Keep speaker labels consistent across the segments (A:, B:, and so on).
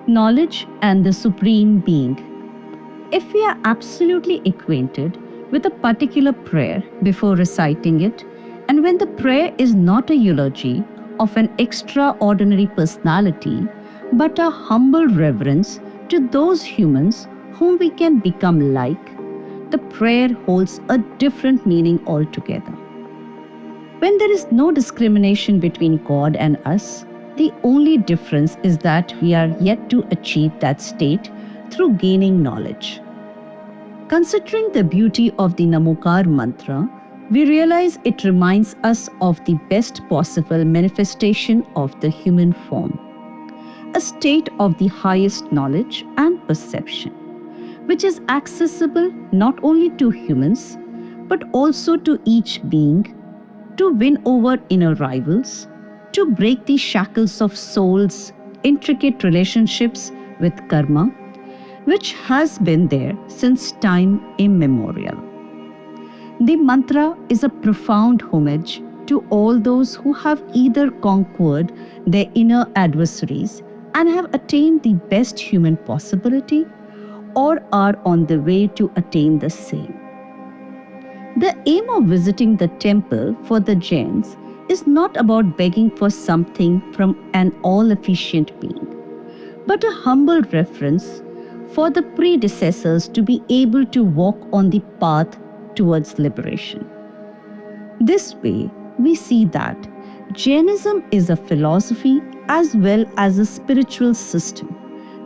A: Knowledge and the Supreme Being. If we are absolutely acquainted with a particular prayer before reciting it, and when the prayer is not a eulogy of an extraordinary personality, but a humble reverence to those humans whom we can become like, the prayer holds a different meaning altogether. When there is no discrimination between God and us, the only difference is that we are yet to achieve that state through gaining knowledge. Considering the beauty of the Namokar mantra, we realize it reminds us of the best possible manifestation of the human form, a state of the highest knowledge and perception, which is accessible not only to humans, but also to each being, to win over inner rivals, to break the shackles of soul's intricate relationships with karma, which has been there since time immemorial. The mantra is a profound homage to all those who have either conquered their inner adversaries and have attained the best human possibility, or are on the way to attain the same. The aim of visiting the temple for the Jains is not about begging for something from an all-efficient being, but a humble reference for the predecessors to be able to walk on the path towards liberation. This way, we see that Jainism is a philosophy as well as a spiritual system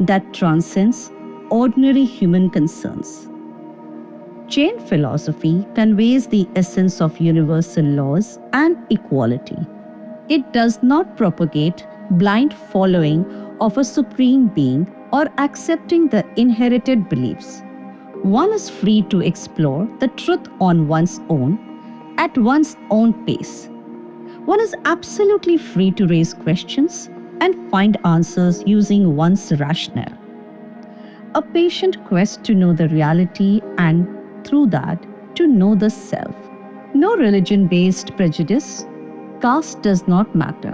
A: that transcends ordinary human concerns. Jain philosophy conveys the essence of universal laws and equality. It does not propagate blind following of a supreme being or accepting the inherited beliefs. One is free to explore the truth on one's own, at one's own pace. One is absolutely free to raise questions and find answers using one's rationale. A patient quest to know the reality and through that to know the self. No religion-based prejudice. Caste does not matter.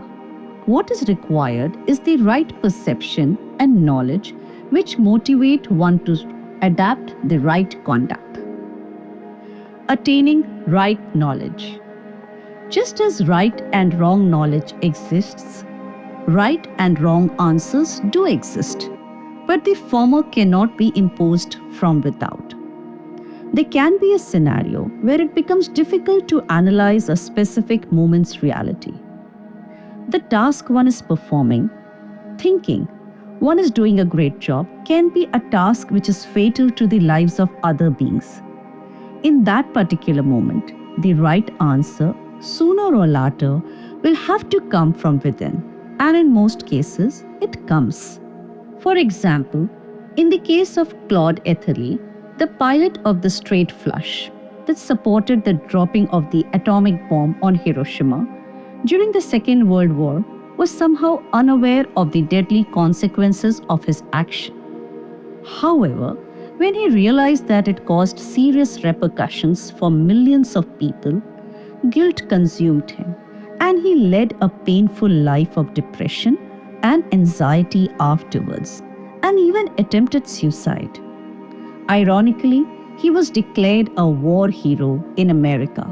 A: What is required is the right perception and knowledge which motivate one to adapt the right conduct. Attaining right knowledge. Just as right and wrong knowledge exists, right and wrong answers do exist, but the former cannot be imposed from without. There can be a scenario where it becomes difficult to analyze a specific moment's reality. The task one is performing, thinking one is doing a great job, can be a task which is fatal to the lives of other beings. In that particular moment, the right answer, sooner or later, will have to come from within, and in most cases, it comes. For example, in the case of Claude Etherly, the pilot of the Straight Flush that supported the dropping of the atomic bomb on Hiroshima during the Second World War, was somehow unaware of the deadly consequences of his action. However, when he realized that it caused serious repercussions for millions of people, guilt consumed him, and he led a painful life of depression and anxiety afterwards, and even attempted suicide. Ironically, he was declared a war hero in America.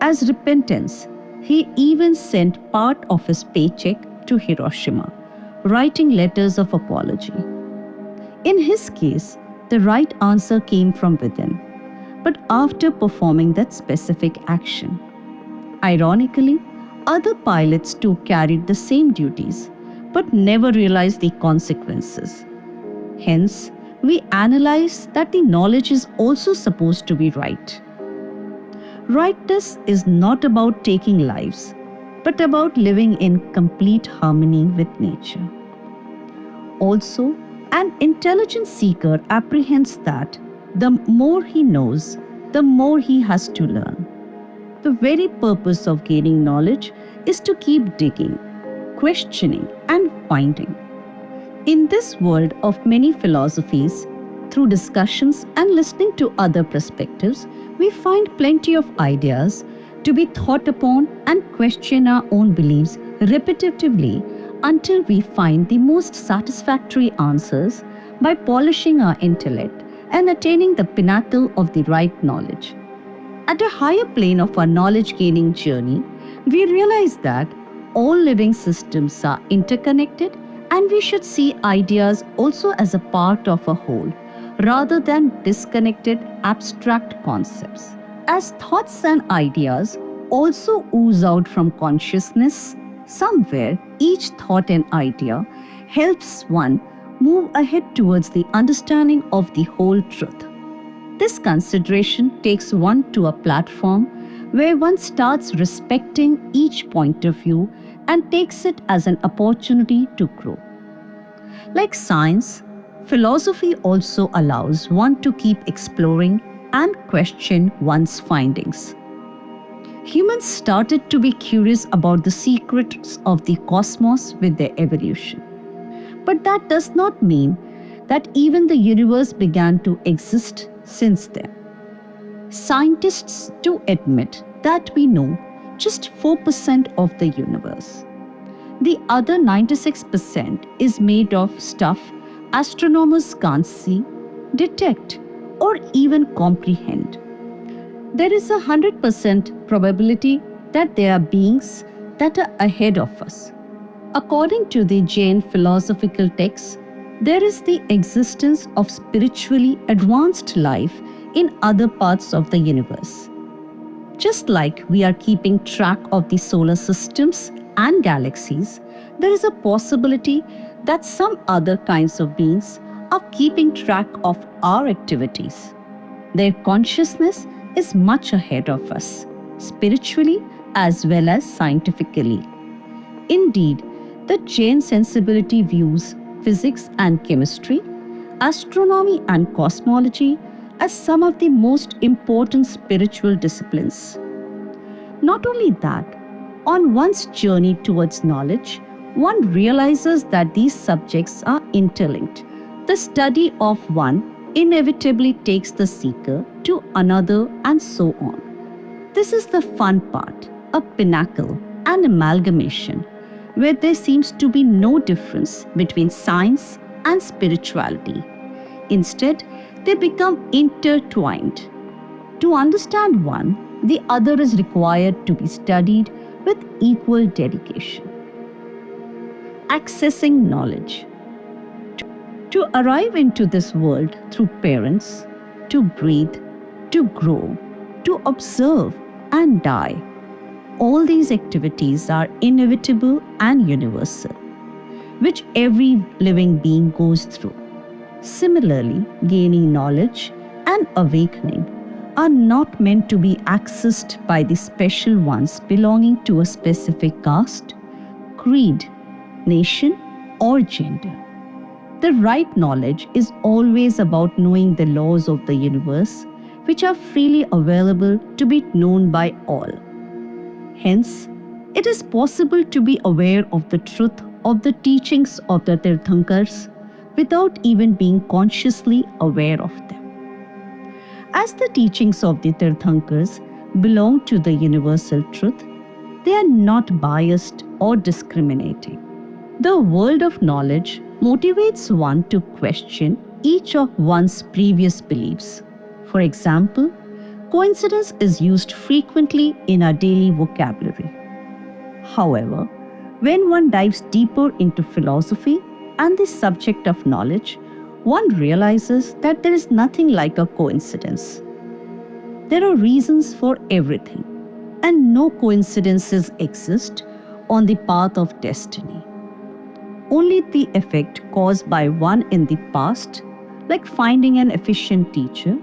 A: As repentance, he even sent part of his paycheck to Hiroshima, writing letters of apology. In his case, the right answer came from within, but after performing that specific action. Ironically, other pilots too carried the same duties, but never realized the consequences. Hence, we analyze that the knowledge is also supposed to be right. Rightness is not about taking lives, but about living in complete harmony with nature. Also, an intelligent seeker apprehends that the more he knows, the more he has to learn. The very purpose of gaining knowledge is to keep digging, questioning, and finding. In this world of many philosophies, through discussions and listening to other perspectives, we find plenty of ideas to be thought upon and question our own beliefs repetitively until we find the most satisfactory answers by polishing our intellect and attaining the pinnacle of the right knowledge. At a higher plane of our knowledge gaining journey, we realize that all living systems are interconnected and we should see ideas also as a part of a whole rather than disconnected abstract concepts. As thoughts and ideas also ooze out from consciousness, somewhere each thought and idea helps one move ahead towards the understanding of the whole truth. This consideration takes one to a platform where one starts respecting each point of view and takes it as an opportunity to grow. Like science, philosophy also allows one to keep exploring and question one's findings. Humans started to be curious about the secrets of the cosmos with their evolution. But that does not mean that even the universe began to exist since then. Scientists do admit that we know just 4% of the universe. The other 96% is made of stuff astronomers can't see, detect, or even comprehend. There is a 100% probability that there are beings that are ahead of us. According to the Jain philosophical texts, there is the existence of spiritually advanced life in other parts of the universe. Just like we are keeping track of the solar systems and galaxies, there is a possibility that some other kinds of beings are keeping track of our activities. Their consciousness is much ahead of us, spiritually as well as scientifically. Indeed, the Jain sensibility views physics and chemistry, astronomy and cosmology as some of the most important spiritual disciplines. Not only that, on one's journey towards knowledge, one realizes that these subjects are interlinked. The study of one inevitably takes the seeker to another and so on. This is the fun part, a pinnacle, an amalgamation, where there seems to be no difference between science and spirituality. Instead, they become intertwined. To understand one, the other is required to be studied with equal dedication. Accessing knowledge. To arrive into this world through parents, to breathe, to grow, to observe and die. All these activities are inevitable and universal, which every living being goes through. Similarly, gaining knowledge and awakening are not meant to be accessed by the special ones belonging to a specific caste, creed, nation, or gender. The right knowledge is always about knowing the laws of the universe, which are freely available to be known by all. Hence, it is possible to be aware of the truth of the teachings of the Tirthankars without even being consciously aware of them. As the teachings of the Tirthankars belong to the universal truth, they are not biased or discriminating. The world of knowledge motivates one to question each of one's previous beliefs. For example, coincidence is used frequently in our daily vocabulary. However, when one dives deeper into philosophy and the subject of knowledge, one realizes that there is nothing like a coincidence. There are reasons for everything, and no coincidences exist on the path of destiny. Only the effect caused by one in the past, like finding an efficient teacher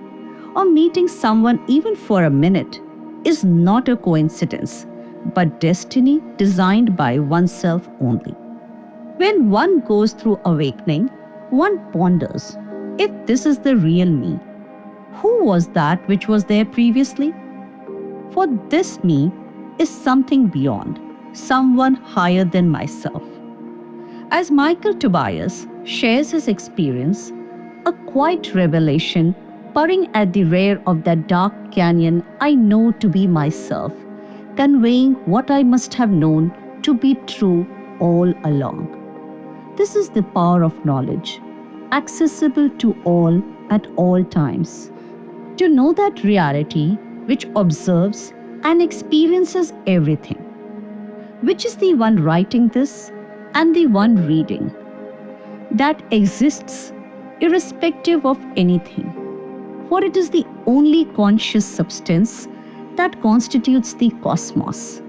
A: or meeting someone even for a minute, is not a coincidence, but destiny designed by oneself only. When one goes through awakening, one ponders, if this is the real me, who was that which was there previously? For this me is something beyond, someone higher than myself. As Michael Tobias shares his experience, a quiet revelation purring at the rear of that dark canyon I know to be myself, conveying what I must have known to be true all along. This is the power of knowledge, accessible to all at all times. To know that reality which observes and experiences everything, which is the one writing this and the one reading, that exists irrespective of anything, for it is the only conscious substance that constitutes the cosmos.